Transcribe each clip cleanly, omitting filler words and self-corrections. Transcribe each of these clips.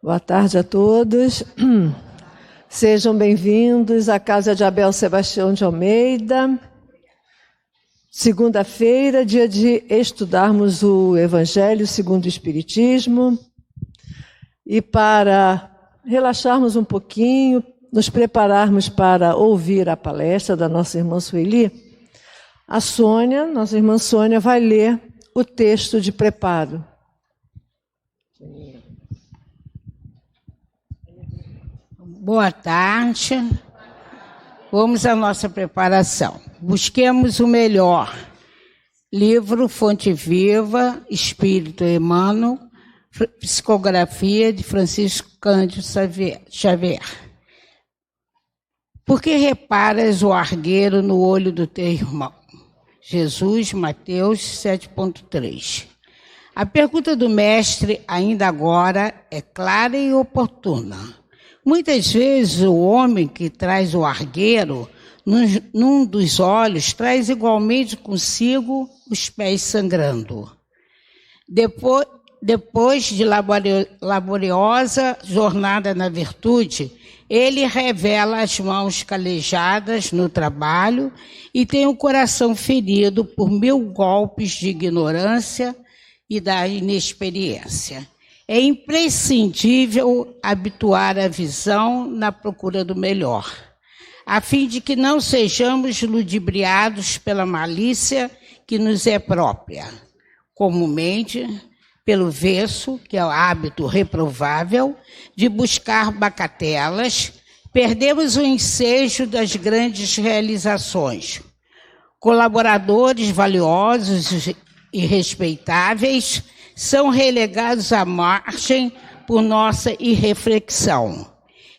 Boa tarde a todos. Sejam bem-vindos à Casa de Abel Sebastião de Almeida. Segunda-feira, dia de estudarmos o Evangelho segundo o Espiritismo. E para relaxarmos um pouquinho, nos prepararmos para ouvir a palestra da nossa irmã Sueli, a Sônia, nossa irmã Sônia, vai ler o texto de preparo. Boa tarde. Vamos à nossa preparação. Busquemos o melhor. Livro Fonte Viva, Espírito Emmanuel, psicografia de Francisco Cândido Xavier. Por que reparas o argueiro no olho do teu irmão? Jesus, Mateus 7.3. A pergunta do mestre, ainda agora, é clara e oportuna. Muitas vezes o homem que traz o argueiro num dos olhos traz igualmente consigo os pés sangrando. Depois de laboriosa jornada na virtude, ele revela as mãos calejadas no trabalho e tem o coração ferido por 1000 golpes de ignorância e da inexperiência. É imprescindível habituar a visão na procura do melhor, a fim de que não sejamos ludibriados pela malícia que nos é própria. Comumente, pelo verso, que é o hábito reprovável, de buscar bacatelas, perdemos o ensejo das grandes realizações. Colaboradores valiosos e respeitáveis são relegados à margem por nossa irreflexão.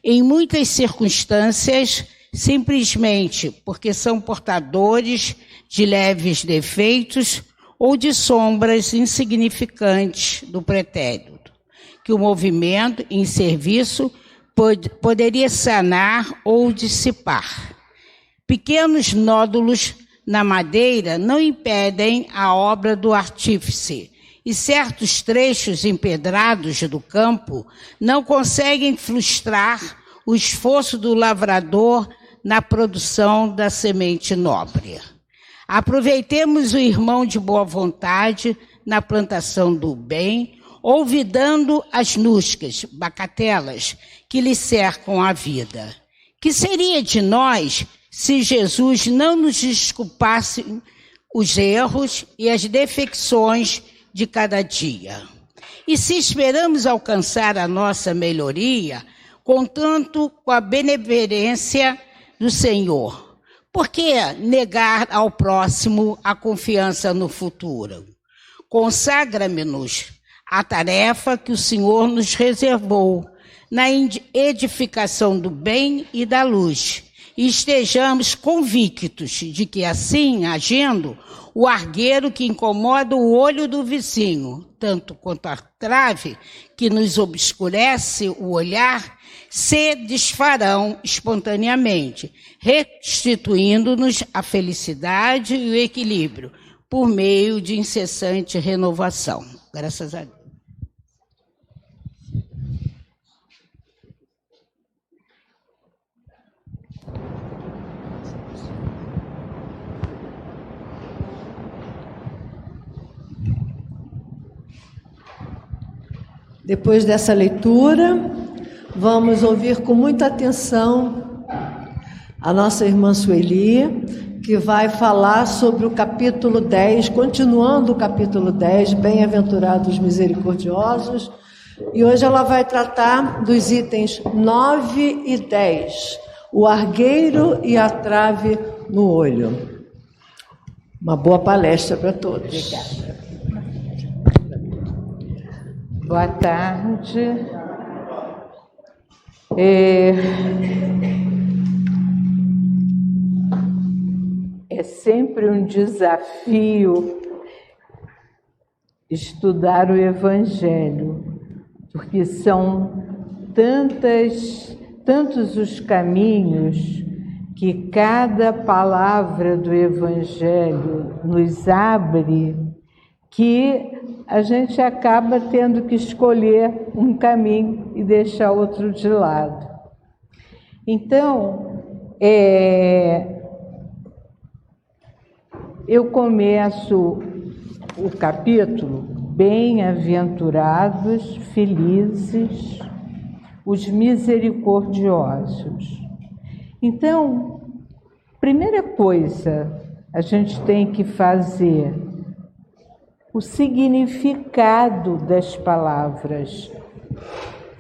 Em muitas circunstâncias, simplesmente porque são portadores de leves defeitos ou de sombras insignificantes do pretérito, que o movimento em serviço poderia sanar ou dissipar. Pequenos nódulos na madeira não impedem a obra do artífice, e certos trechos empedrados do campo não conseguem frustrar o esforço do lavrador na produção da semente nobre. Aproveitemos o irmão de boa vontade na plantação do bem, olvidando as nuscas, bacatelas, que lhe cercam a vida. Que seria de nós se Jesus não nos desculpasse os erros e as defecções de cada dia? E se esperamos alcançar a nossa melhoria, contando com a benevolência do Senhor, por que negar ao próximo a confiança no futuro? Consagra-nos a tarefa que o Senhor nos reservou na edificação do bem e da luz, e estejamos convictos de que, assim agindo, o argueiro que incomoda o olho do vizinho, tanto quanto a trave que nos obscurece o olhar, se desfarão espontaneamente, restituindo-nos a felicidade e o equilíbrio, por meio de incessante renovação. Graças a Deus. Depois dessa leitura, vamos ouvir com muita atenção a nossa irmã Sueli, que vai falar sobre o capítulo 10, continuando o capítulo 10, Bem-aventurados misericordiosos, e hoje ela vai tratar dos itens 9 e 10, o argueiro e a trave no olho. Uma boa palestra para todos. Obrigada. Boa tarde. É sempre um desafio estudar o Evangelho, porque são tantos os caminhos que cada palavra do Evangelho nos abre, que a gente acaba tendo que escolher um caminho e deixar outro de lado. Então, eu começo o capítulo: bem-aventurados, felizes, os misericordiosos. Então, primeira coisa, a gente tem que fazer o significado das palavras,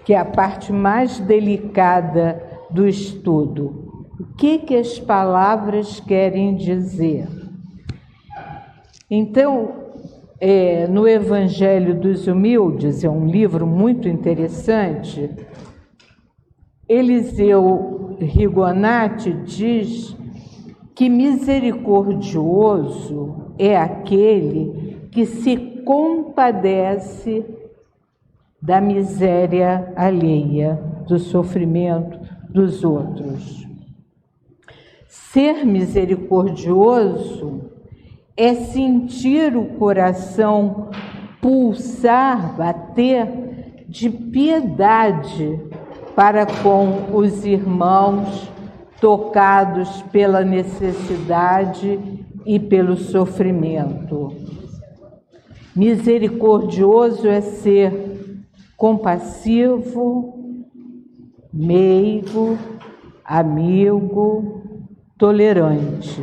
que é a parte mais delicada do estudo. O que as palavras querem dizer? Então, no Evangelho dos Humildes, é um livro muito interessante, Eliseu Rigonati diz que misericordioso é aquele que se compadece da miséria alheia, do sofrimento dos outros. Ser misericordioso é sentir o coração pulsar, bater de piedade para com os irmãos tocados pela necessidade e pelo sofrimento. Misericordioso é ser compassivo, meigo, amigo, tolerante.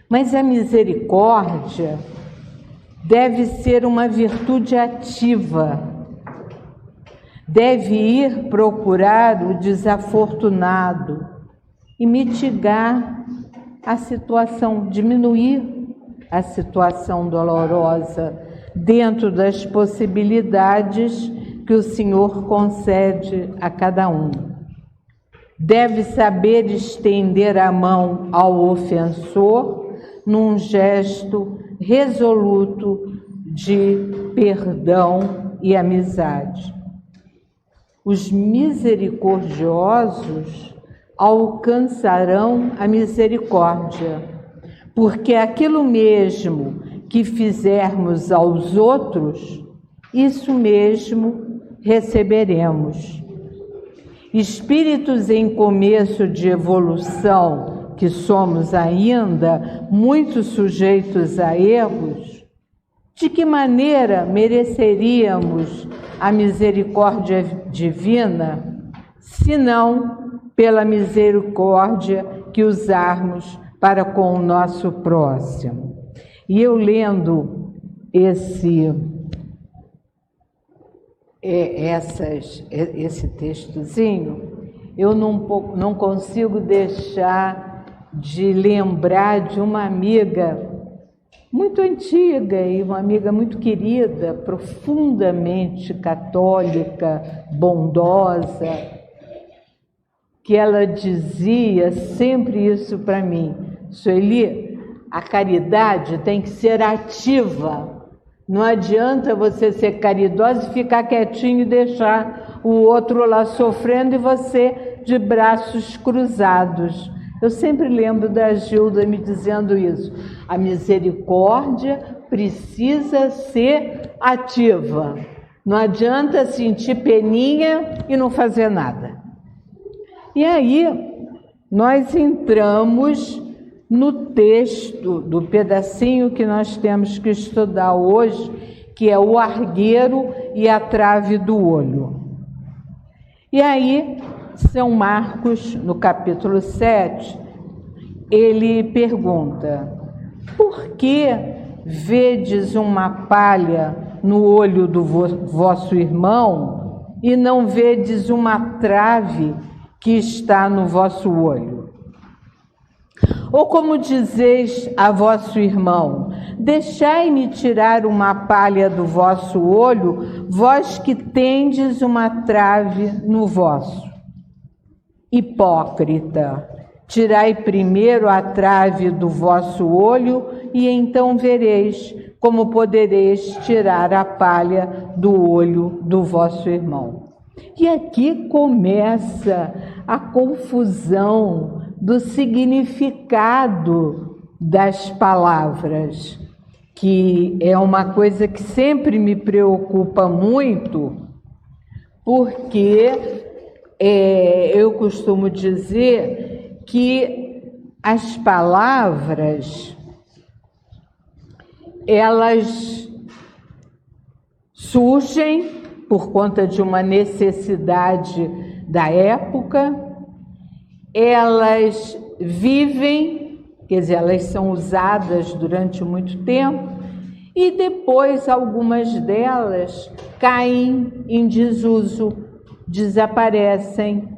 Mas a misericórdia deve ser uma virtude ativa, deve ir procurar o desafortunado e mitigar a situação, diminuir a situação dolorosa dentro das possibilidades que o Senhor concede a cada um. Deve saber estender a mão ao ofensor num gesto resoluto de perdão e amizade. Os misericordiosos alcançarão a misericórdia, porque aquilo mesmo que fizermos aos outros, isso mesmo receberemos. Espíritos em começo de evolução, que somos ainda muito sujeitos a erros, de que maneira mereceríamos a misericórdia divina, senão pela misericórdia que usarmos para com o nosso próximo? E eu lendo esse textozinho, eu não consigo deixar de lembrar de uma amiga muito antiga e uma amiga muito querida, profundamente católica, bondosa, que ela dizia sempre isso para mim: Sueli, a caridade tem que ser ativa. Não adianta você ser caridosa e ficar quietinho e deixar o outro lá sofrendo e você de braços cruzados. Eu sempre lembro da Gilda me dizendo isso. A misericórdia precisa ser ativa. Não adianta sentir peninha e não fazer nada. E aí, nós entramos no texto do pedacinho que nós temos que estudar hoje, que é o argueiro e a trave do olho. E aí, São Marcos, no capítulo 7, ele pergunta: por que vedes uma palha no olho do vosso irmão e não vedes uma trave que está no vosso olho? Ou como dizeis a vosso irmão: deixai-me tirar uma palha do vosso olho, vós que tendes uma trave no vosso? Hipócrita, tirai primeiro a trave do vosso olho e então vereis como podereis tirar a palha do olho do vosso irmão. E aqui começa a confusão do significado das palavras, que é uma coisa que sempre me preocupa muito, porque eu costumo dizer que as palavras, elas surgem por conta de uma necessidade da época, elas vivem, quer dizer, elas são usadas durante muito tempo e depois algumas delas caem em desuso, desaparecem,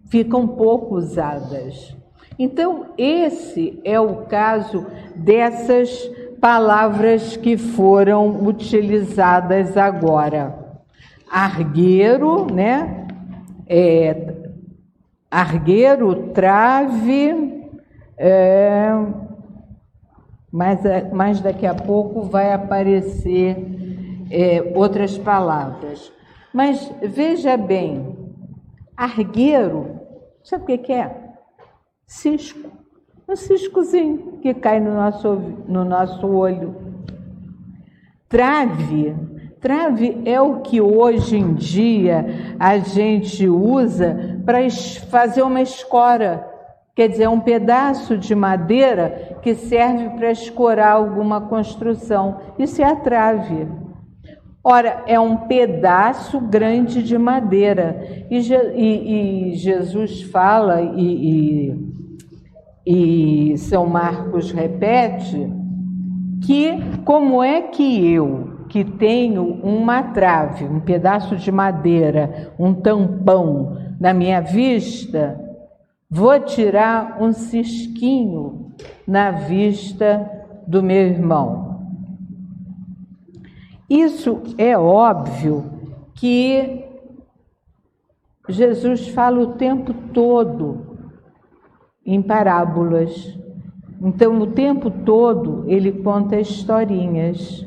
ficam pouco usadas. Então, esse é o caso dessas palavras que foram utilizadas agora. Argueiro, né? Argueiro, trave, mas daqui a pouco vai aparecer outras palavras. Mas veja bem, argueiro, sabe o que é? Cisco, um ciscozinho que cai no nosso olho. Trave é o que hoje em dia a gente usa para fazer uma escora, quer dizer, um pedaço de madeira que serve para escorar alguma construção. Isso é a trave. Ora, é um pedaço grande de madeira. E Jesus fala, e São Marcos repete, que como é que eu, que tenho uma trave, um pedaço de madeira, um tampão na minha vista, vou tirar um cisquinho na vista do meu irmão? Isso é óbvio que Jesus fala o tempo todo em parábolas. Então, o tempo todo ele conta historinhas.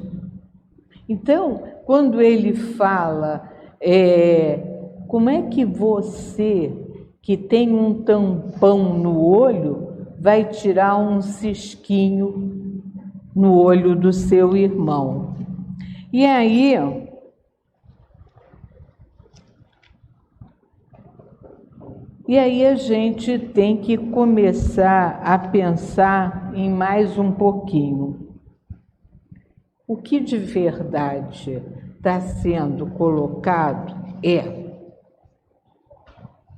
Então, quando ele fala, como é que você, que tem um tampão no olho, vai tirar um cisquinho no olho do seu irmão? E aí, a gente tem que começar a pensar em mais um pouquinho. O que de verdade está sendo colocado é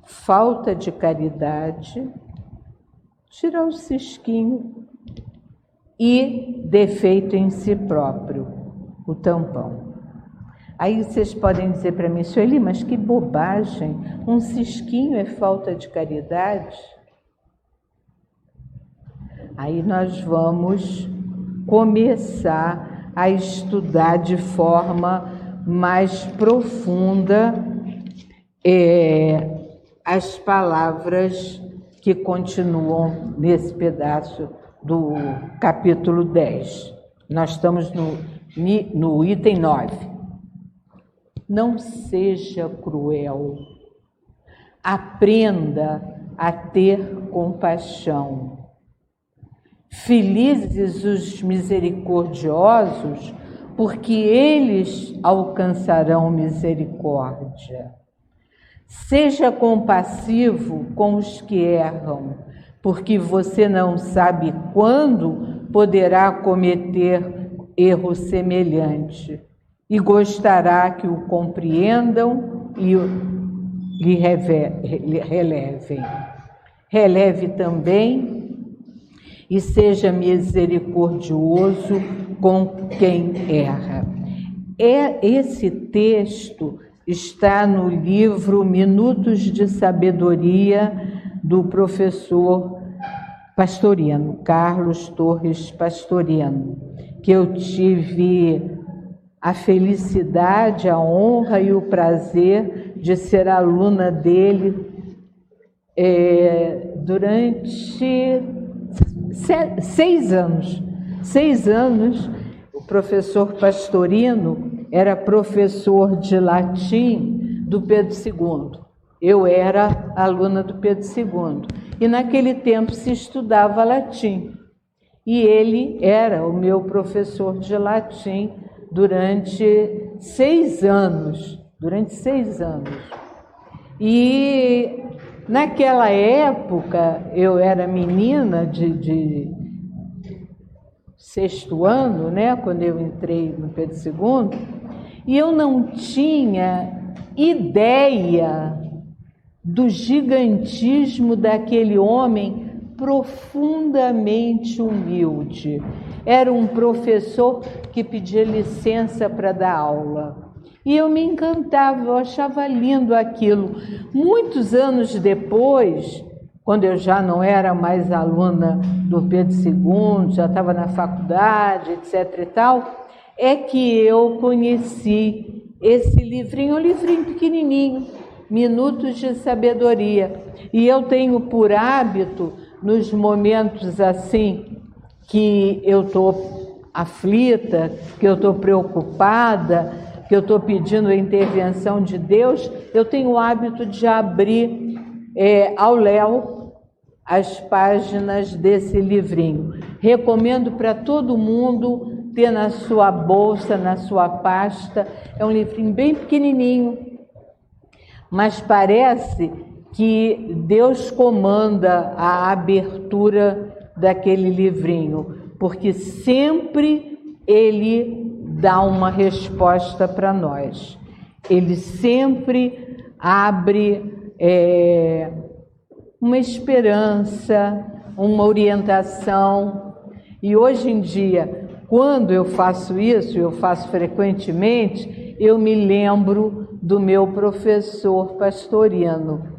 falta de caridade, tirar o cisquinho, e defeito em si próprio, o tampão. Aí vocês podem dizer para mim, Sueli, mas que bobagem, um cisquinho é falta de caridade? Aí nós vamos começar a estudar de forma mais profunda as palavras que continuam nesse pedaço do capítulo 10. Nós estamos no item 9. Não seja cruel, aprenda a ter compaixão. Felizes os misericordiosos, porque eles alcançarão misericórdia. Seja compassivo com os que erram, porque você não sabe quando poderá cometer erro semelhante, e gostará que o compreendam e lhe relevem. Releve também e seja misericordioso com quem erra. Esse texto está no livro Minutos de Sabedoria, do professor Pastorino, Carlos Torres Pastorino, que eu tive a felicidade, a honra e o prazer de ser aluna dele durante 6 anos. 6 anos, o professor Pastorino era professor de latim do Pedro II. Eu era aluna do Pedro II. E naquele tempo se estudava latim. e ele era o meu professor de latim durante 6 anos. E naquela época, eu era menina de 6º ano, né, quando eu entrei no Pedro II, e eu não tinha ideia do gigantismo daquele homem profundamente humilde. Era um professor que pedia licença para dar aula. E eu me encantava, eu achava lindo aquilo. Muitos anos depois, quando eu já não era mais aluna do Pedro II, já estava na faculdade, etc. e tal, é que eu conheci esse livrinho, um livrinho pequenininho, Minutos de Sabedoria. E eu tenho por hábito, nos momentos assim, que eu estou aflita, que eu estou preocupada, que eu estou pedindo a intervenção de Deus, eu tenho o hábito de abrir ao léu as páginas desse livrinho. Recomendo para todo mundo ter na sua bolsa, na sua pasta. É um livrinho bem pequenininho, mas parece que Deus comanda a abertura daquele livrinho, porque sempre Ele dá uma resposta para nós. Ele sempre abre uma esperança, uma orientação. E hoje em dia, quando eu faço isso, eu faço frequentemente, eu me lembro do meu professor Pastorino.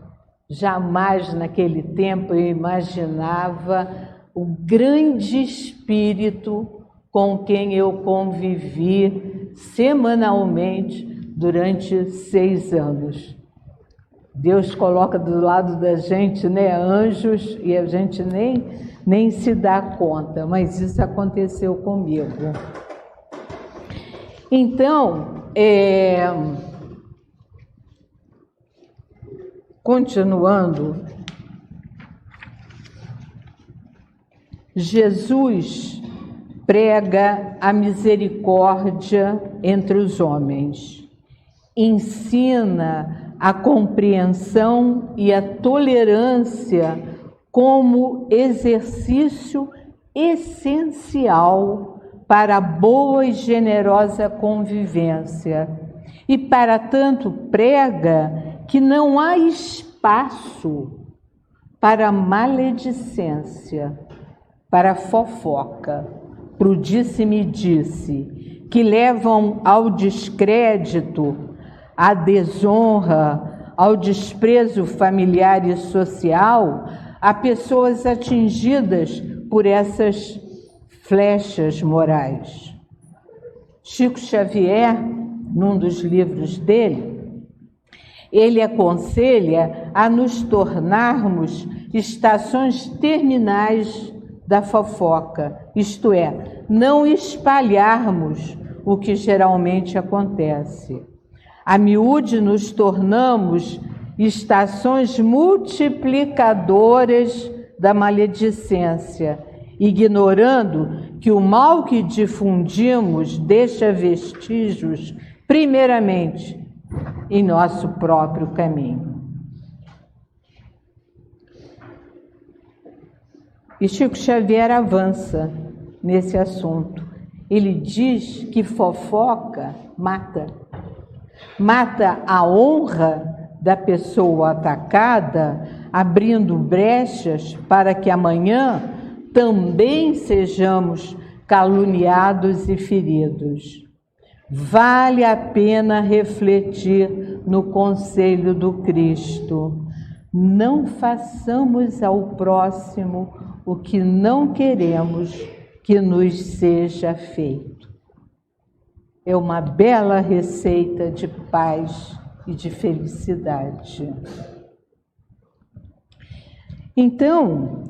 Jamais naquele tempo eu imaginava o grande espírito com quem eu convivi semanalmente durante 6 anos. Deus coloca do lado da gente, né, anjos, e a gente nem se dá conta, mas isso aconteceu comigo. Então, continuando, Jesus prega a misericórdia entre os homens, ensina a compreensão e a tolerância como exercício essencial para a boa e generosa convivência. E, para tanto, prega que não há espaço para maledicência, para fofoca, pro disse-me-disse, que levam ao descrédito, à desonra, ao desprezo familiar e social, a pessoas atingidas por essas flechas morais. Chico Xavier, num dos livros dele, ele aconselha a nos tornarmos estações terminais da fofoca, isto é, não espalharmos o que geralmente acontece. A miúde nos tornamos estações multiplicadoras da maledicência, ignorando que o mal que difundimos deixa vestígios, primeiramente, em nosso próprio caminho. E Chico Xavier avança nesse assunto. Ele diz que fofoca mata. Mata a honra da pessoa atacada, abrindo brechas para que amanhã também sejamos caluniados e feridos. Vale a pena refletir no conselho do Cristo. Não façamos ao próximo o que não queremos que nos seja feito. É uma bela receita de paz e de felicidade. Então,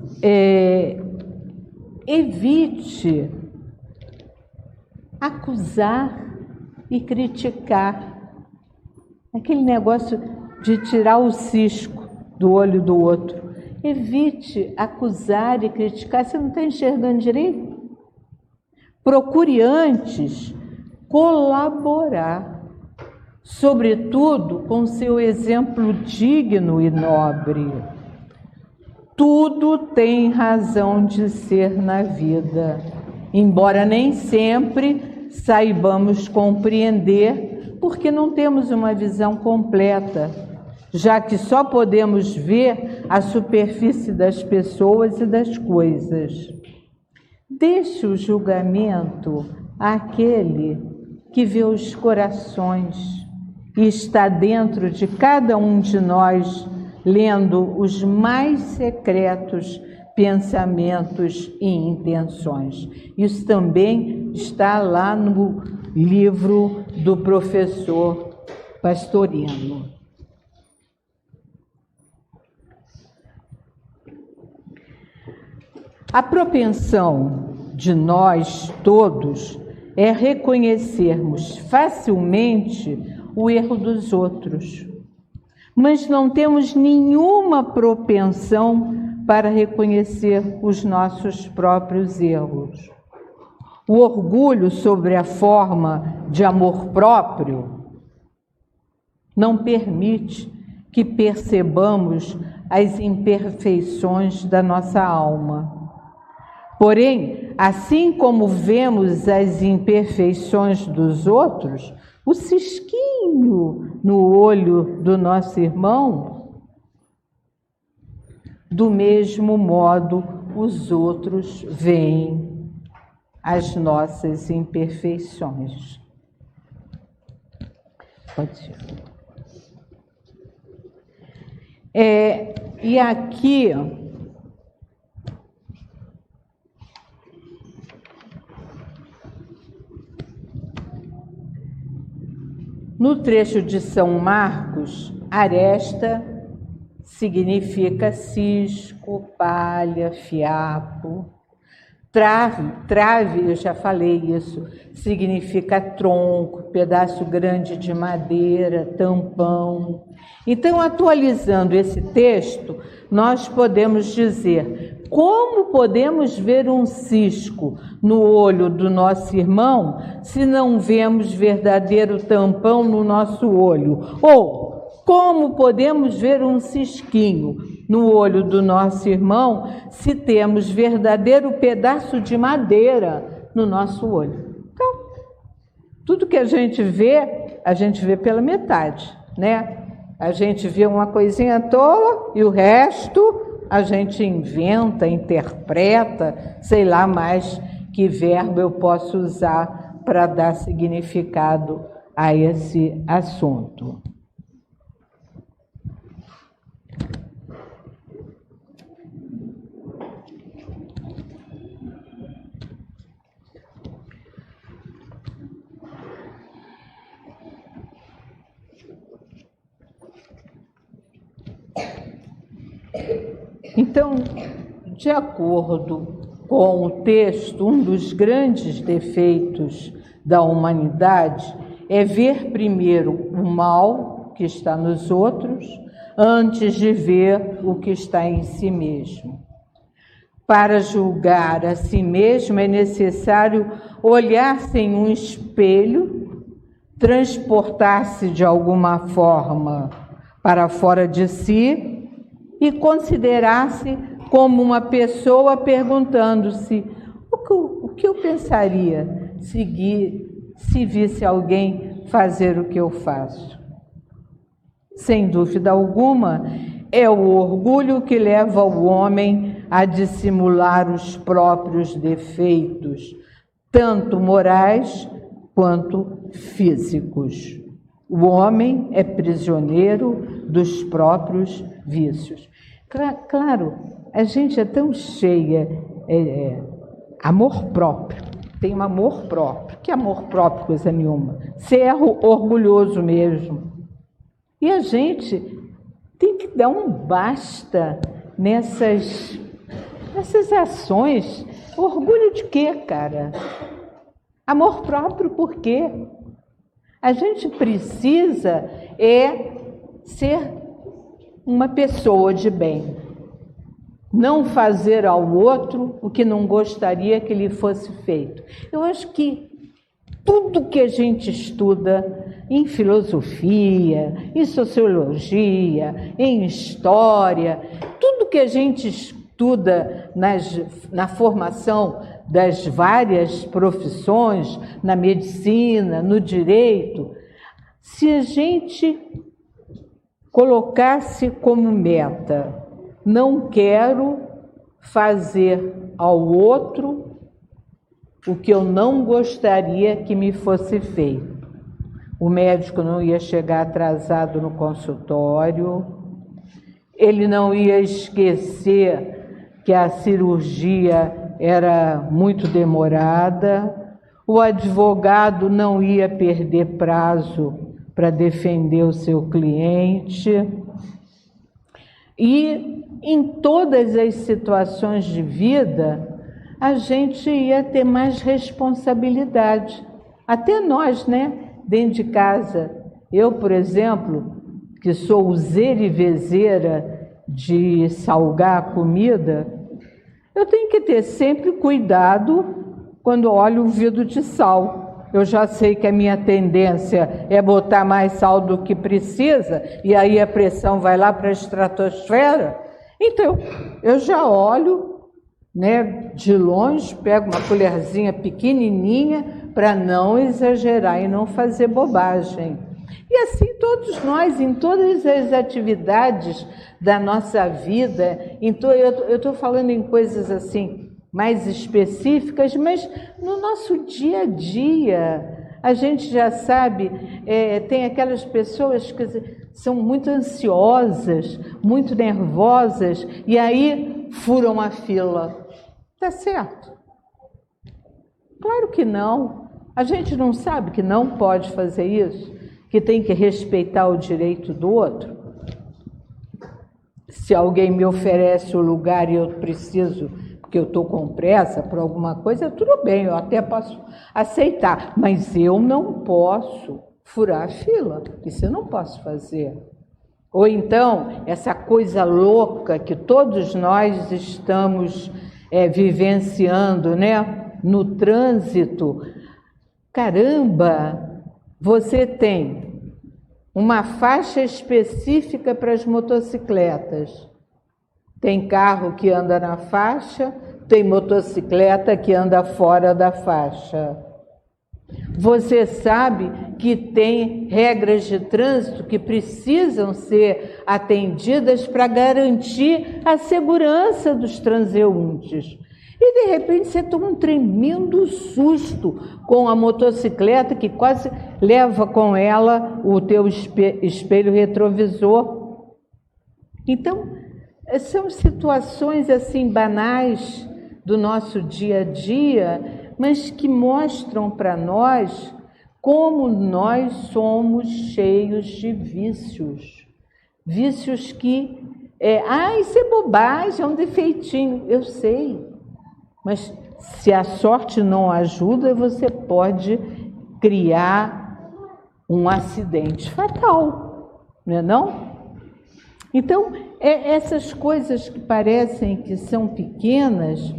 evite acusar e criticar. Aquele negócio de tirar o cisco do olho do outro. evite acusar e criticar. Você não está enxergando direito? Procure antes colaborar, sobretudo com seu exemplo digno e nobre. Tudo tem razão de ser na vida, embora nem sempre saibamos compreender, porque não temos uma visão completa, já que só podemos ver a superfície das pessoas e das coisas. Deixe o julgamento àquele que vê os corações e está dentro de cada um de nós, lendo os mais secretos pensamentos e intenções. Isso também está lá no livro do professor Pastorino. A propensão de nós todos é reconhecermos facilmente o erro dos outros, mas não temos nenhuma propensão para reconhecer os nossos próprios erros. O orgulho sobre a forma de amor próprio não permite que percebamos as imperfeições da nossa alma. Porém, assim como vemos as imperfeições dos outros, o cisquinho no olho do nosso irmão, do mesmo modo os outros veem as nossas imperfeições. Pode ir. E aqui no trecho de São Marcos, aresta significa cisco, palha, fiapo. Trave, eu já falei isso, significa tronco, pedaço grande de madeira, tampão. Então, atualizando esse texto, nós podemos dizer: como podemos ver um cisco no olho do nosso irmão se não vemos verdadeiro tampão no nosso olho? Ou como podemos ver um cisquinho no olho do nosso irmão se temos verdadeiro pedaço de madeira no nosso olho? Então, tudo que a gente vê pela metade, né? A gente vê uma coisinha tola e o resto a gente inventa, interpreta, sei lá mais que verbo eu posso usar para dar significado a esse assunto. Então, de acordo com o texto, um dos grandes defeitos da humanidade é ver primeiro o mal que está nos outros antes de ver o que está em si mesmo. Para julgar a si mesmo é necessário olhar-se em um espelho, transportar-se de alguma forma para fora de si e considerar-se como uma pessoa perguntando-se: o que eu pensaria se visse alguém fazer o que eu faço? Sem dúvida alguma, é o orgulho que leva o homem a dissimular os próprios defeitos, tanto morais quanto físicos. O homem é prisioneiro dos próprios vícios. Claro, a gente é tão cheia, amor próprio, tem um amor próprio. Que amor próprio, coisa nenhuma. Ser orgulhoso mesmo. E a gente tem que dar um basta nessas ações. Orgulho de quê, cara? Amor próprio por quê? A gente precisa ser uma pessoa de bem. não fazer ao outro o que não gostaria que lhe fosse feito. Eu acho que tudo que a gente estuda em filosofia, em sociologia, em história, tudo que a gente estuda na formação das várias profissões, na medicina, no direito, se a gente colocasse como meta, não quero fazer ao outro o que eu não gostaria que me fosse feito. O médico não ia chegar atrasado no consultório, ele não ia esquecer que a cirurgia era muito demorada, o advogado não ia perder prazo para defender o seu cliente. E em todas as situações de vida, a gente ia ter mais responsabilidade. Até nós, né? Dentro de casa. Eu, por exemplo, que sou useira e vezeira de salgar a comida, eu tenho que ter sempre cuidado quando olho o vidro de sal. Eu já sei que a minha tendência é botar mais sal do que precisa, e aí a pressão vai lá para a estratosfera. Então, eu já olho, né, de longe, pego uma colherzinha pequenininha para não exagerar e não fazer bobagem. E assim todos nós, em todas as atividades da nossa vida, eu estou falando em coisas assim mais específicas, mas no nosso dia a dia, a gente já sabe, tem aquelas pessoas que são muito ansiosas, muito nervosas, e aí furam a fila. Tá certo? Claro que não. A gente não sabe que não pode fazer isso, que tem que respeitar o direito do outro. Se alguém me oferece o lugar e eu preciso, porque eu estou com pressa por alguma coisa, tudo bem, eu até posso aceitar, mas eu não posso furar a fila, isso eu não posso fazer. Ou então, essa coisa louca que todos nós estamos vivenciando, né? No trânsito. Caramba, você tem uma faixa específica para as motocicletas. Tem carro que anda na faixa, tem motocicleta que anda fora da faixa. Você sabe que tem regras de trânsito que precisam ser atendidas para garantir a segurança dos transeuntes. E, de repente, você toma um tremendo susto com a motocicleta que quase leva com ela o teu espelho retrovisor. Então, são situações assim banais do nosso dia a dia, mas que mostram para nós como nós somos cheios de vícios. Vícios que, isso é bobagem, é um defeitinho, eu sei. Mas se a sorte não ajuda, você pode criar um acidente fatal, não é não? Então, essas coisas que parecem que são pequenas,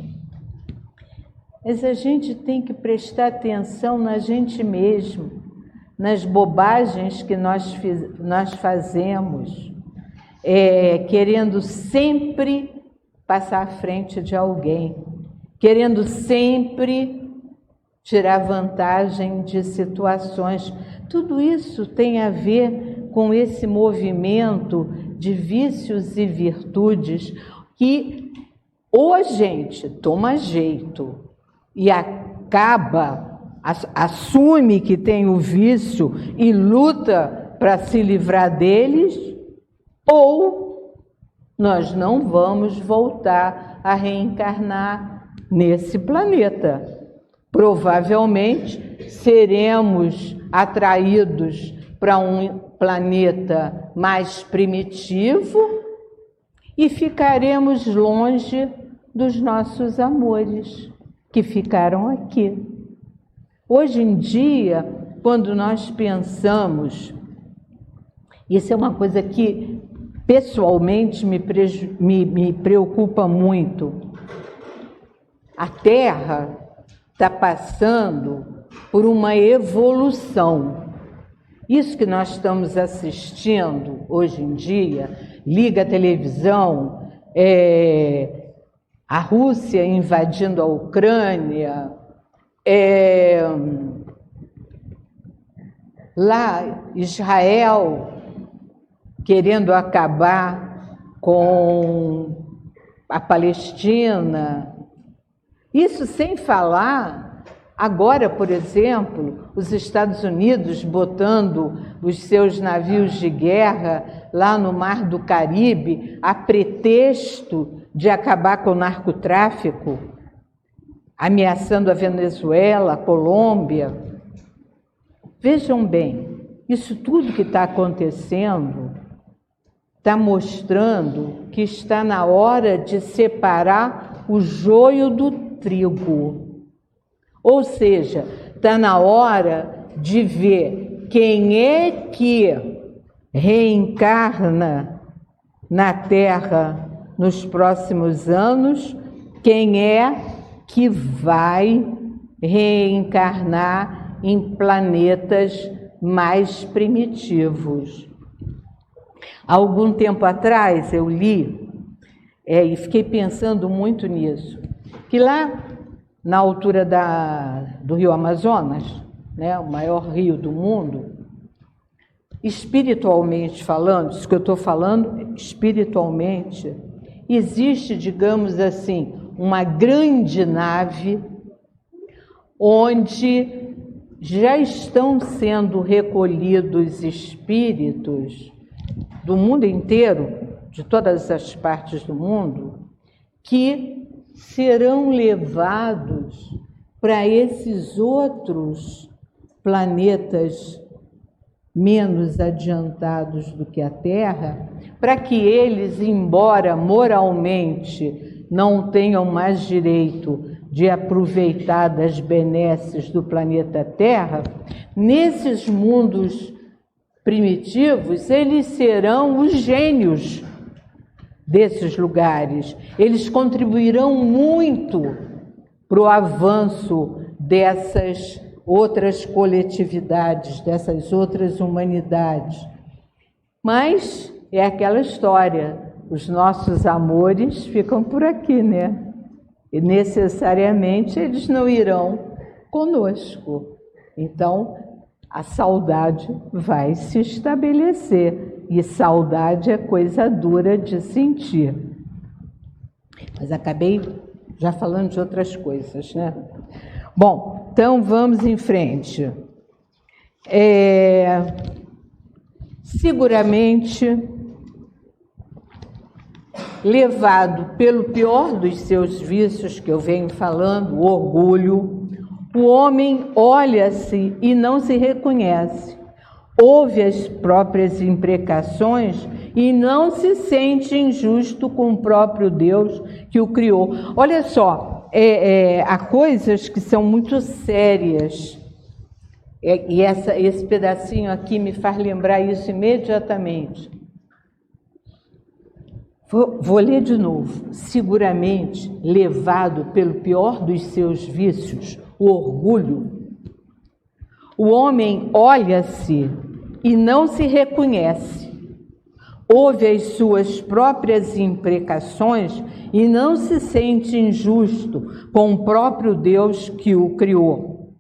mas a gente tem que prestar atenção na gente mesmo, nas bobagens que nós fazemos, querendo sempre passar à frente de alguém, querendo sempre tirar vantagem de situações. Tudo isso tem a ver com esse movimento de vícios e virtudes que ou a gente toma jeito e assume que tem o vício e luta para se livrar deles, ou nós não vamos voltar a reencarnar nesse planeta. Provavelmente seremos atraídos para um planeta mais primitivo e ficaremos longe dos nossos amores que ficaram aqui. Hoje em dia, quando nós pensamos, isso é uma coisa que pessoalmente me preocupa muito. A Terra está passando por uma evolução. Isso que nós estamos assistindo hoje em dia, liga a televisão, a Rússia invadindo a Ucrânia, lá Israel querendo acabar com a Palestina. Isso sem falar, agora, por exemplo, os Estados Unidos botando os seus navios de guerra lá no Mar do Caribe a pretexto de acabar com o narcotráfico, ameaçando a Venezuela, a Colômbia. Vejam bem, isso tudo que está acontecendo está mostrando que está na hora de separar o joio do trigo. Ou seja, está na hora de ver quem é que reencarna na Terra nos próximos anos, quem é que vai reencarnar em planetas mais primitivos. Há algum tempo atrás eu li, e fiquei pensando muito nisso, que lá na altura do rio Amazonas, né, o maior rio do mundo, espiritualmente falando, isso que eu estou falando, espiritualmente, existe, digamos assim, uma grande nave onde já estão sendo recolhidos espíritos do mundo inteiro, de todas as partes do mundo, que serão levados para esses outros planetas menos adiantados do que a Terra, para que eles, embora moralmente não tenham mais direito de aproveitar das benesses do planeta Terra, nesses mundos primitivos, eles serão os gênios desses lugares. Eles contribuirão muito para o avanço dessas outras coletividades, dessas outras humanidades. Mas é aquela história, os nossos amores ficam por aqui, né? E necessariamente eles não irão conosco. Então, a saudade vai se estabelecer. E saudade é coisa dura de sentir. Mas acabei já falando de outras coisas, né? Bom, então vamos em frente. Seguramente, levado pelo pior dos seus vícios que eu venho falando, o orgulho, o homem olha-se e não se reconhece, ouve as próprias imprecações e não se sente injusto com o próprio Deus que o criou. Olha só, há coisas que são muito sérias, e esse pedacinho aqui me faz lembrar isso imediatamente. Vou ler de novo. Seguramente, levado pelo pior dos seus vícios, o orgulho, o homem olha-se e não se reconhece, ouve as suas próprias imprecações e não se sente injusto com o próprio Deus que o criou.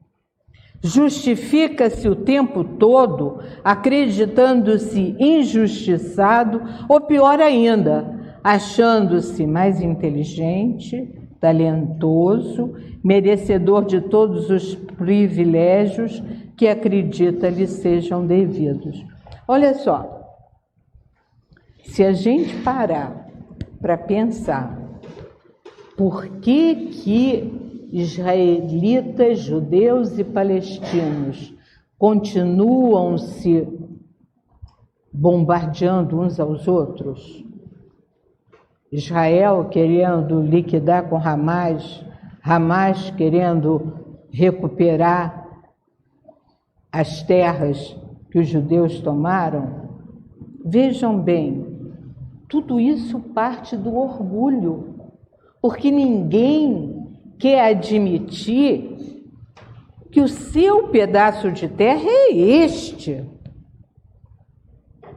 Justifica-se o tempo todo, acreditando-se injustiçado, ou pior ainda, achando-se mais inteligente, talentoso, merecedor de todos os privilégios que acredita lhe sejam devidos. Olha só, se a gente parar para pensar por que israelitas, judeus e palestinos continuam se bombardeando uns aos outros, Israel querendo liquidar com Hamas, Hamas querendo recuperar as terras que os judeus tomaram. Vejam bem, Tudo isso parte do orgulho, porque ninguém quer admitir que o seu pedaço de terra é este.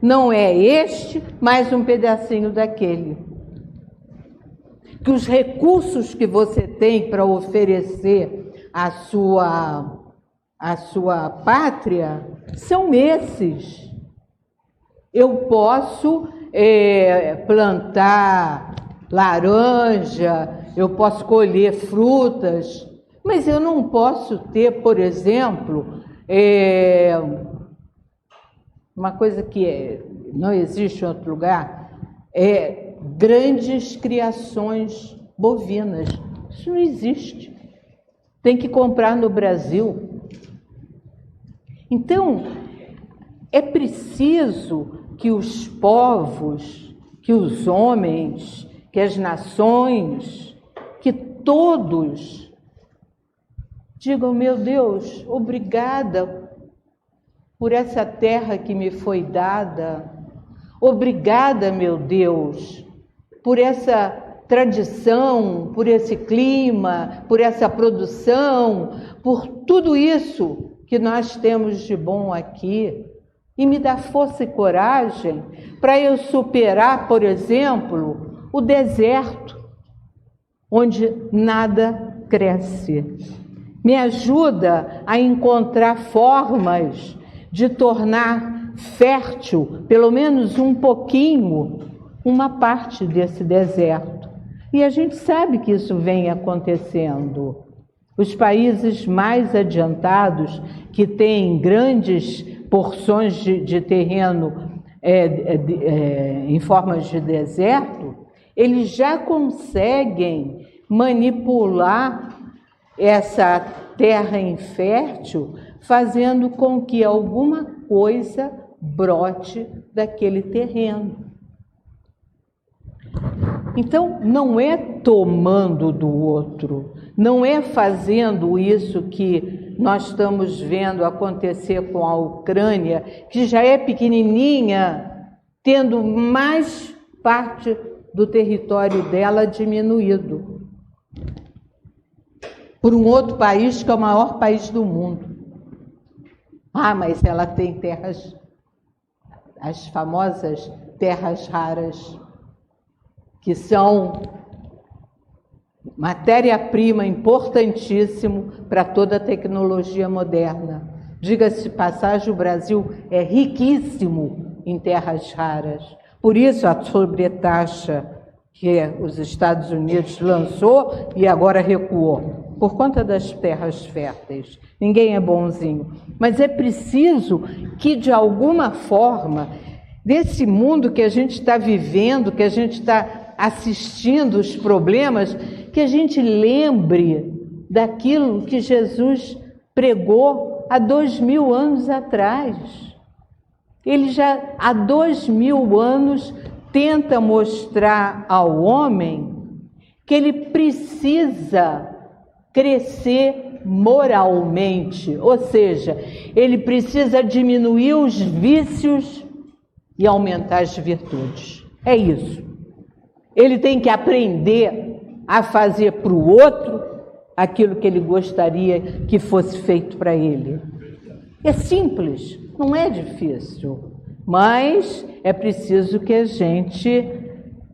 Não é este, mais um pedacinho daquele. Que os recursos que você tem para oferecer à sua pátria são esses. Eu posso plantar laranja, eu posso colher frutas, mas eu não posso ter, por exemplo, uma coisa que não existe em outro lugar, grandes criações bovinas. Isso não existe. Tem que comprar no Brasil. Então, é preciso que os povos, que os homens, que as nações, que todos digam: meu Deus, obrigada por essa terra que me foi dada. Obrigada, meu Deus, por essa tradição, por esse clima, por essa produção, por tudo isso que nós temos de bom aqui. E me dá força e coragem para eu superar, por exemplo, o deserto, onde nada cresce. Me ajuda a encontrar formas de tornar fértil, pelo menos um pouquinho, uma parte desse deserto. E a gente sabe que isso vem acontecendo. Os países mais adiantados, que têm grandes porções de terreno em formas de deserto, eles já conseguem manipular essa terra infértil, fazendo com que alguma coisa brote daquele terreno. Então, não é tomando do outro, não é fazendo isso que nós estamos vendo acontecer com a Ucrânia, que já é pequenininha, tendo mais parte do território dela diminuído por um outro país que é o maior país do mundo. Mas ela tem terras, as famosas terras raras, que são matéria-prima importantíssimo para toda a tecnologia moderna. Diga-se de passagem, o Brasil é riquíssimo em terras raras. Por isso a sobretaxa que os Estados Unidos lançou e agora recuou, por conta das terras férteis. Ninguém é bonzinho. Mas é preciso que, de alguma forma, desse mundo que a gente está vivendo, que a gente está assistindo os problemas, que a gente lembre daquilo que Jesus pregou há 2000 anos atrás. Ele já há 2000 anos tenta mostrar ao homem que ele precisa crescer moralmente, ou seja, ele precisa diminuir os vícios e aumentar as virtudes. É isso. Ele tem que aprender a fazer para o outro aquilo que ele gostaria que fosse feito para ele. É simples, não é difícil, mas é preciso que a gente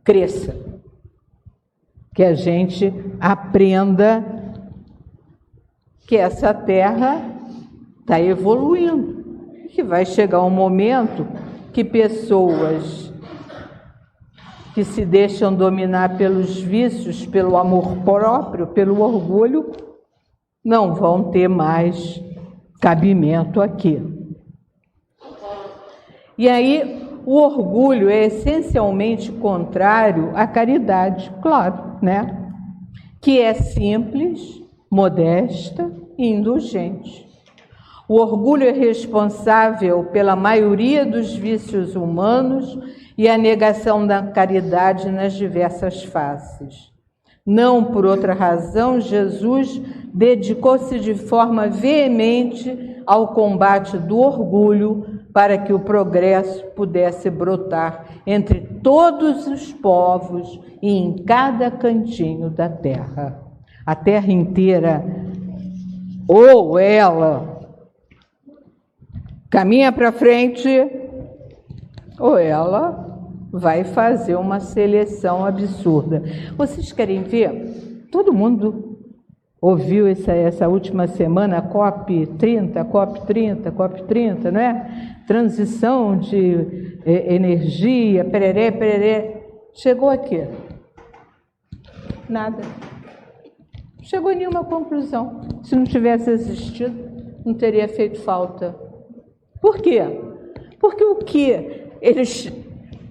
cresça, que a gente aprenda que essa terra está evoluindo, que vai chegar um momento que pessoas que se deixam dominar pelos vícios, pelo amor próprio, pelo orgulho, não vão ter mais cabimento aqui. E aí, o orgulho é essencialmente contrário à caridade, claro, né? Que é simples, modesta e indulgente. O orgulho é responsável pela maioria dos vícios humanos e a negação da caridade nas diversas faces. Não por outra razão, Jesus dedicou-se de forma veemente ao combate do orgulho para que o progresso pudesse brotar entre todos os povos e em cada cantinho da terra. A terra inteira, ou ela caminha para frente, ou ela vai fazer uma seleção absurda. Vocês querem ver? Todo mundo ouviu essa última semana, COP30, não é? Transição de energia, pereré, pereré. Chegou aqui? Nada. Chegou a nenhuma conclusão. Se não tivesse existido, não teria feito falta. Por quê? Porque o que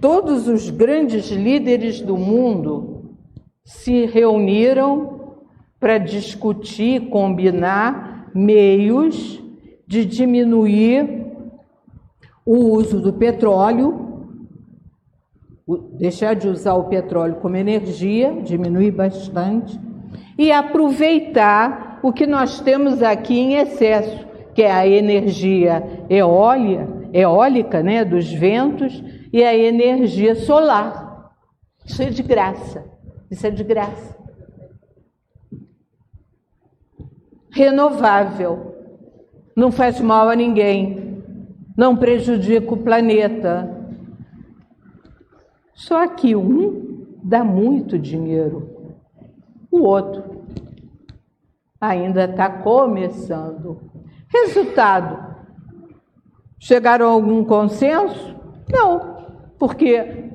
todos os grandes líderes do mundo se reuniram para discutir, combinar meios de diminuir o uso do petróleo, deixar de usar o petróleo como energia, diminuir bastante, e aproveitar o que nós temos aqui em excesso, que é a energia eólica, né, dos ventos, e a energia solar. Isso é de graça. Isso é de graça. Renovável. Não faz mal a ninguém. Não prejudica o planeta. Só que um dá muito dinheiro. O outro ainda está começando. Resultado. Chegaram a algum consenso? Não. Porque,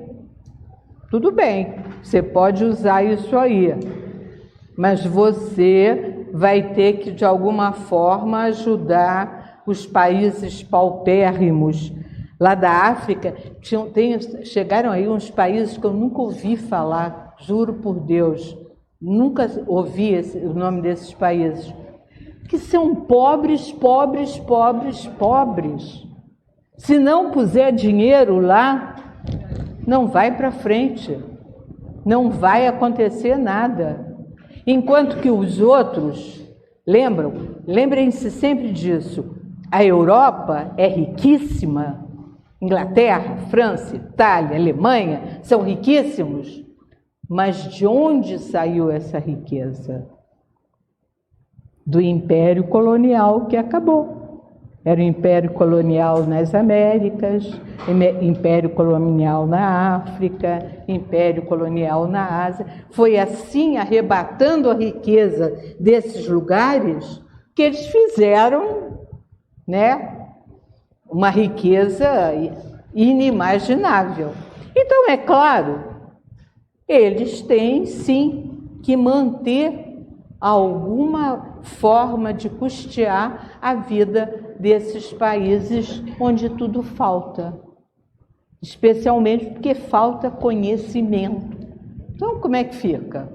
tudo bem, você pode usar isso aí, mas você vai ter que, de alguma forma, ajudar os países paupérrimos lá da África. Chegaram aí uns países que eu nunca ouvi falar, juro por Deus, nunca ouvi o nome desses países, que são pobres, pobres, pobres, pobres. Se não puser dinheiro lá, não vai para frente, não vai acontecer nada. Enquanto que os outros, lembrem-se sempre disso, a Europa é riquíssima, Inglaterra, França, Itália, Alemanha, são riquíssimos, mas de onde saiu essa riqueza? Do Império Colonial que acabou. Era o Império Colonial nas Américas, Império Colonial na África, Império Colonial na Ásia. Foi assim, arrebatando a riqueza desses lugares, que eles fizeram, né, uma riqueza inimaginável. Então, é claro, eles têm, sim, que manter alguma forma de custear a vida desses países onde tudo falta, especialmente porque falta conhecimento. Então, como é que fica?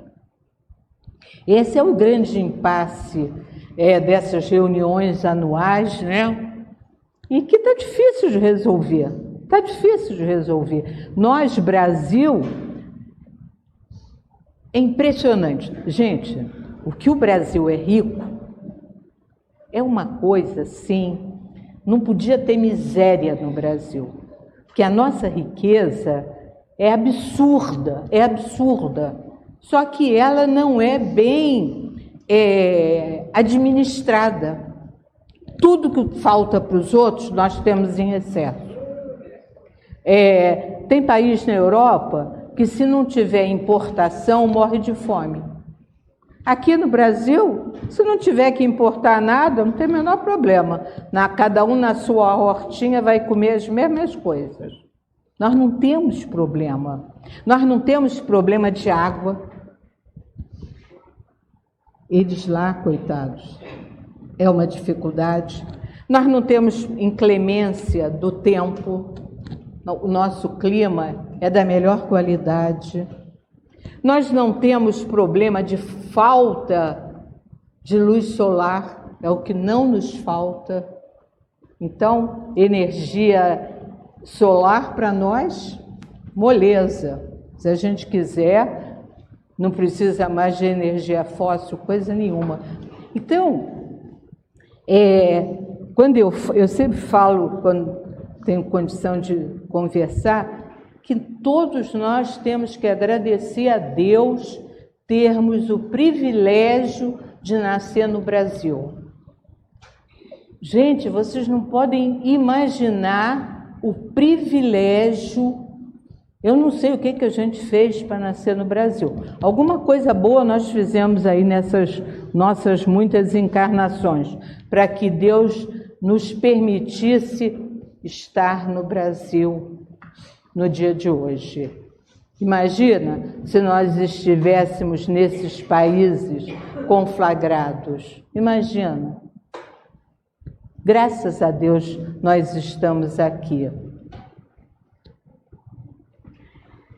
Esse é o grande impasse dessas reuniões anuais, né? E que está difícil de resolver. Está difícil de resolver. Nós, Brasil, é impressionante. Gente, o que o Brasil é rico é uma coisa, assim, não podia ter miséria no Brasil, porque a nossa riqueza é absurda, só que ela não é bem administrada. Tudo que falta para os outros, nós temos em excesso. Tem país na Europa que, se não tiver importação, morre de fome. Aqui no Brasil, se não tiver que importar nada, não tem o menor problema. Cada um na sua hortinha vai comer as mesmas coisas. Nós não temos problema. Nós não temos problema de água. Eles lá, coitados, é uma dificuldade. Nós não temos inclemência do tempo. O nosso clima é da melhor qualidade. Nós não temos problema de falta de luz solar, é o que não nos falta. Então, energia solar para nós, moleza. Se a gente quiser, não precisa mais de energia fóssil, coisa nenhuma. Então, quando eu sempre falo, tenho condição de conversar, que todos nós temos que agradecer a Deus termos o privilégio de nascer no Brasil. Gente, vocês não podem imaginar o privilégio. Eu não sei o que a gente fez para nascer no Brasil. Alguma coisa boa nós fizemos aí nessas nossas muitas encarnações, para que Deus nos permitisse estar no Brasil no dia de hoje. Imagina se nós estivéssemos nesses países conflagrados. Imagina. Graças a Deus nós estamos aqui.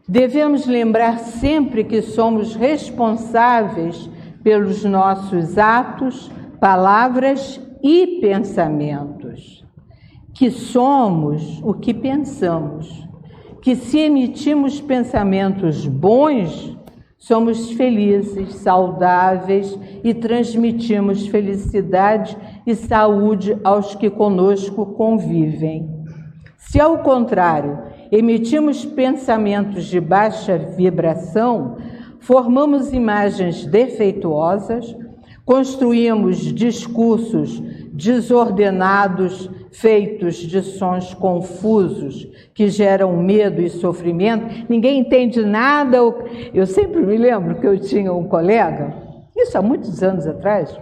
Devemos lembrar sempre que somos responsáveis pelos nossos atos, palavras e pensamentos. Que somos o que pensamos. Que se emitimos pensamentos bons, somos felizes, saudáveis e transmitimos felicidade e saúde aos que conosco convivem. Se, ao contrário, emitimos pensamentos de baixa vibração, formamos imagens defeituosas, construímos discursos desordenados, feitos de sons confusos, que geram medo e sofrimento. Ninguém entende nada. Eu sempre me lembro que eu tinha um colega, isso há muitos anos atrás,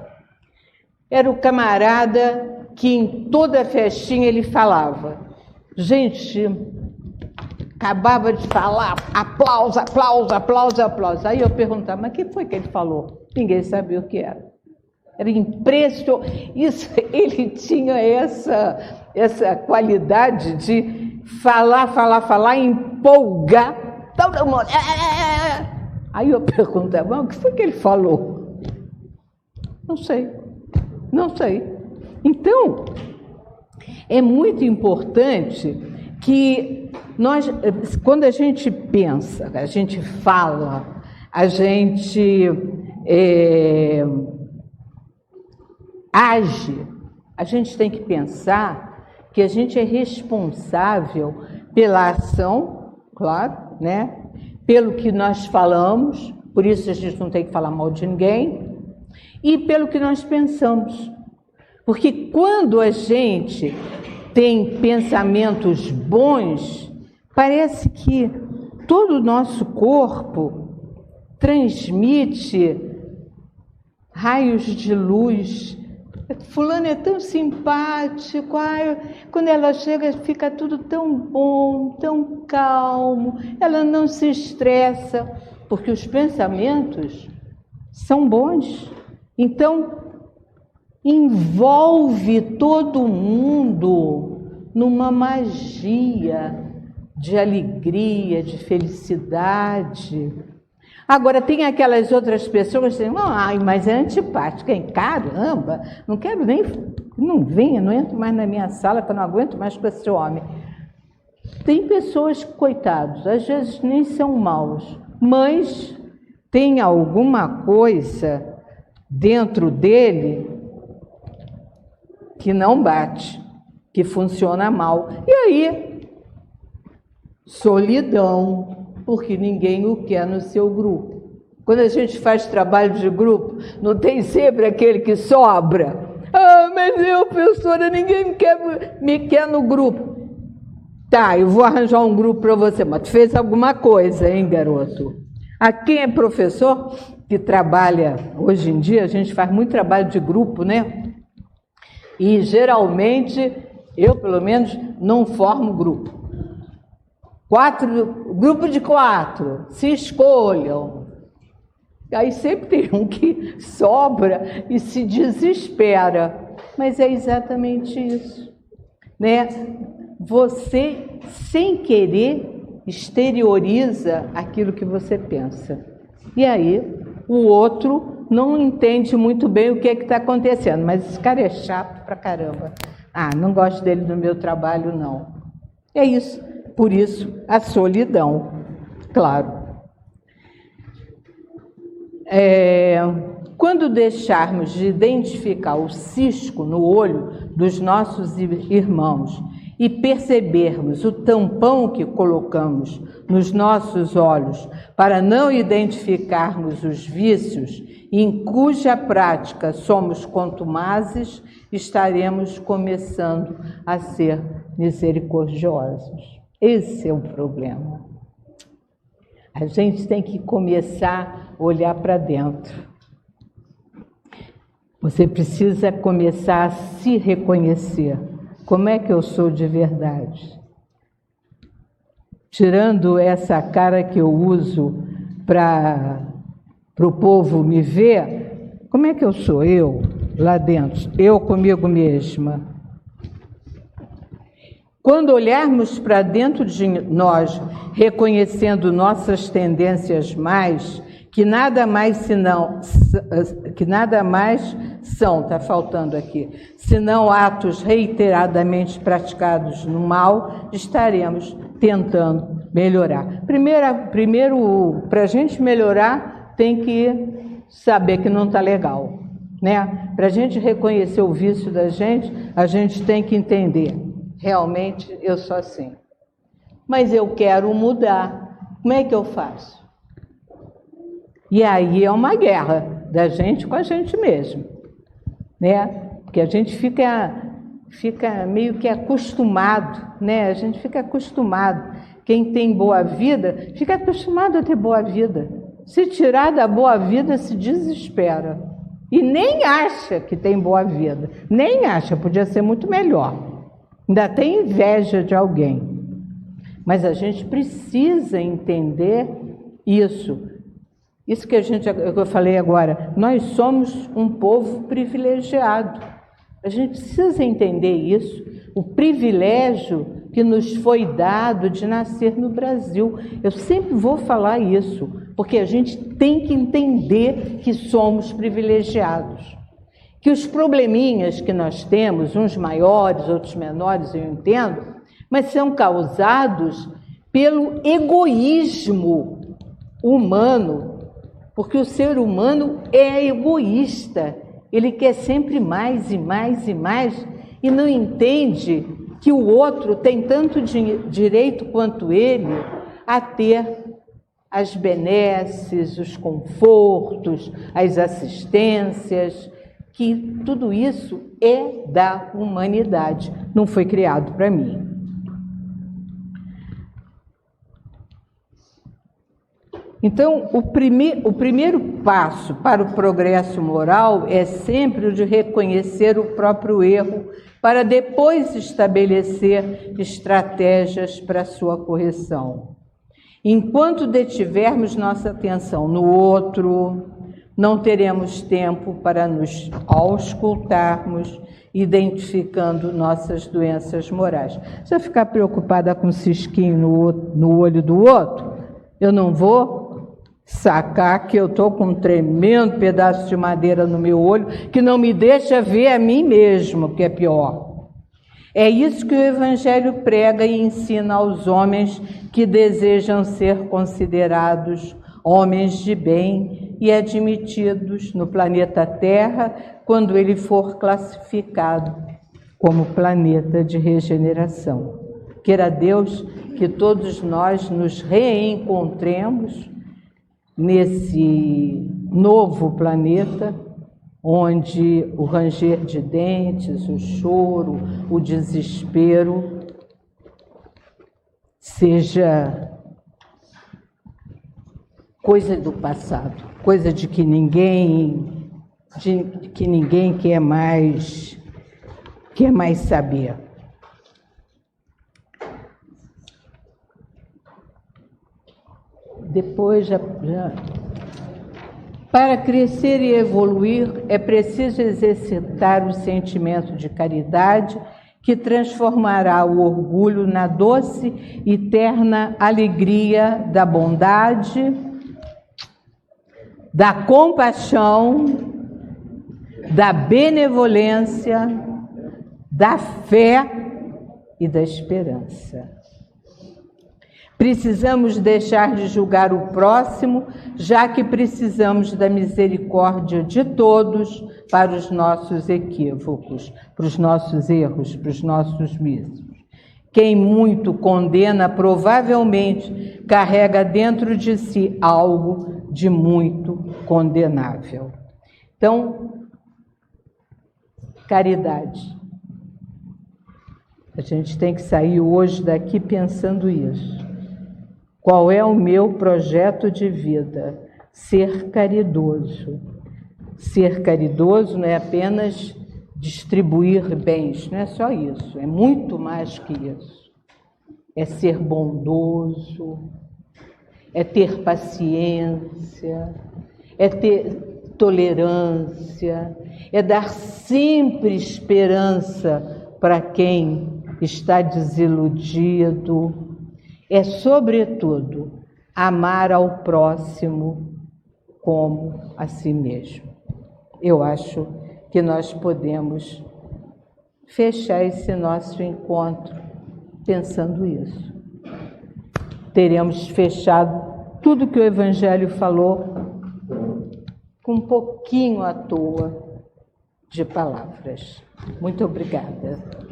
era o camarada que em toda festinha ele falava. Gente, acabava de falar, aplauso, aplauso, aplauso, aplauso. Aí eu perguntava, mas o que foi que ele falou? Ninguém sabia o que era. Era impressionante. Isso, ele tinha essa qualidade de falar, empolgar. Todo mundo. Aí eu perguntava, mas o que foi que ele falou? Não sei. Então, é muito importante que nós, quando a gente pensa, a gente fala, a gente age, a gente tem que pensar que a gente é responsável pela ação, claro, né? Pelo que nós falamos, por isso a gente não tem que falar mal de ninguém, e pelo que nós pensamos. Porque quando a gente tem pensamentos bons, parece que todo o nosso corpo transmite raios de luz. Fulano é tão simpático, quando ela chega fica tudo tão bom, tão calmo, ela não se estressa, porque os pensamentos são bons. Então, envolve todo mundo numa magia de alegria, de felicidade. Agora, tem aquelas outras pessoas que dizem, mas é antipática, hein? Caramba, não quero nem, não venha, não entro mais na minha sala, que eu não aguento mais com esse homem. Tem pessoas, coitados, às vezes nem são maus, mas tem alguma coisa dentro dele que não bate, que funciona mal. E aí, solidão, porque ninguém o quer no seu grupo. Quando a gente faz trabalho de grupo, não tem sempre aquele que sobra. Mas eu, professora, ninguém me quer no grupo. Tá, eu vou arranjar um grupo para você, mas tu fez alguma coisa, hein, garoto? A quem é professor, que trabalha, hoje em dia, a gente faz muito trabalho de grupo, né? E, geralmente, eu, pelo menos, não formo grupo. Grupo de 4, se escolham. Aí sempre tem um que sobra e se desespera. Mas é exatamente isso, né? Você, sem querer, exterioriza aquilo que você pensa. E aí, o outro não entende muito bem o que está acontecendo. Mas esse cara é chato pra caramba. Não gosto dele no meu trabalho, não. É isso. Por isso, a solidão, claro. Quando deixarmos de identificar o cisco no olho dos nossos irmãos e percebermos o tampão que colocamos nos nossos olhos para não identificarmos os vícios em cuja prática somos contumazes, estaremos começando a ser misericordiosos. Esse é o problema. A gente tem que começar a olhar para dentro. Você precisa começar a se reconhecer. Como é que eu sou de verdade? Tirando essa cara que eu uso para o povo me ver, como é que eu sou eu lá dentro? Eu comigo mesma. Quando olharmos para dentro de nós, reconhecendo nossas tendências mais, que nada mais são, está faltando aqui, senão atos reiteradamente praticados no mal, estaremos tentando melhorar. Primeiro, para a gente melhorar, tem que saber que não está legal, né? Para a gente reconhecer o vício da gente, a gente tem que entender, realmente eu sou assim. Mas eu quero mudar, como é que eu faço? E aí é uma guerra da gente com a gente mesmo, né? Porque a gente fica meio que acostumado, né? A gente fica acostumado. Quem tem boa vida, fica acostumado a ter boa vida. Se tirar da boa vida, se desespera. E nem acha que tem boa vida. Nem acha, podia ser muito melhor. Ainda tem inveja de alguém. Mas a gente precisa entender isso. Isso que eu falei agora, nós somos um povo privilegiado. A gente precisa entender isso, o privilégio que nos foi dado de nascer no Brasil. Eu sempre vou falar isso, porque a gente tem que entender que somos privilegiados. Que os probleminhas que nós temos, uns maiores, outros menores, eu entendo, mas são causados pelo egoísmo humano. Porque o ser humano é egoísta, ele quer sempre mais e mais e mais e não entende que o outro tem tanto direito quanto ele a ter as benesses, os confortos, as assistências, que tudo isso é da humanidade, não foi criado para mim. Então, o primeiro passo para o progresso moral é sempre o de reconhecer o próprio erro, para depois estabelecer estratégias para sua correção. Enquanto detivermos nossa atenção no outro, não teremos tempo para nos auscultarmos, identificando nossas doenças morais. Se eu ficar preocupada com um cisquinho no olho do outro, eu não vou sacar que eu estou com um tremendo pedaço de madeira no meu olho que não me deixa ver a mim mesmo, que é pior. É isso que o Evangelho prega e ensina aos homens que desejam ser considerados homens de bem e admitidos no planeta Terra quando ele for classificado como planeta de regeneração. Queira Deus que todos nós nos reencontremos nesse novo planeta, onde o ranger de dentes, o choro, o desespero seja coisa do passado, coisa de que ninguém quer mais saber. Depois, para crescer e evoluir, é preciso exercitar o sentimento de caridade que transformará o orgulho na doce e terna alegria da bondade, da compaixão, da benevolência, da fé e da esperança. Precisamos deixar de julgar o próximo, já que precisamos da misericórdia de todos para os nossos equívocos, para os nossos erros, para os nossos vícios. Quem muito condena provavelmente carrega dentro de si algo de muito condenável. Então, caridade. A gente tem que sair hoje daqui pensando isso. Qual é o meu projeto de vida? Ser caridoso. Ser caridoso não é apenas distribuir bens, não é só isso, é muito mais que isso. É ser bondoso, é ter paciência, é ter tolerância, é dar sempre esperança para quem está desiludido, é, sobretudo, amar ao próximo como a si mesmo. Eu acho que nós podemos fechar esse nosso encontro pensando isso. Teremos fechado tudo que o Evangelho falou com um pouquinho à toa de palavras. Muito obrigada.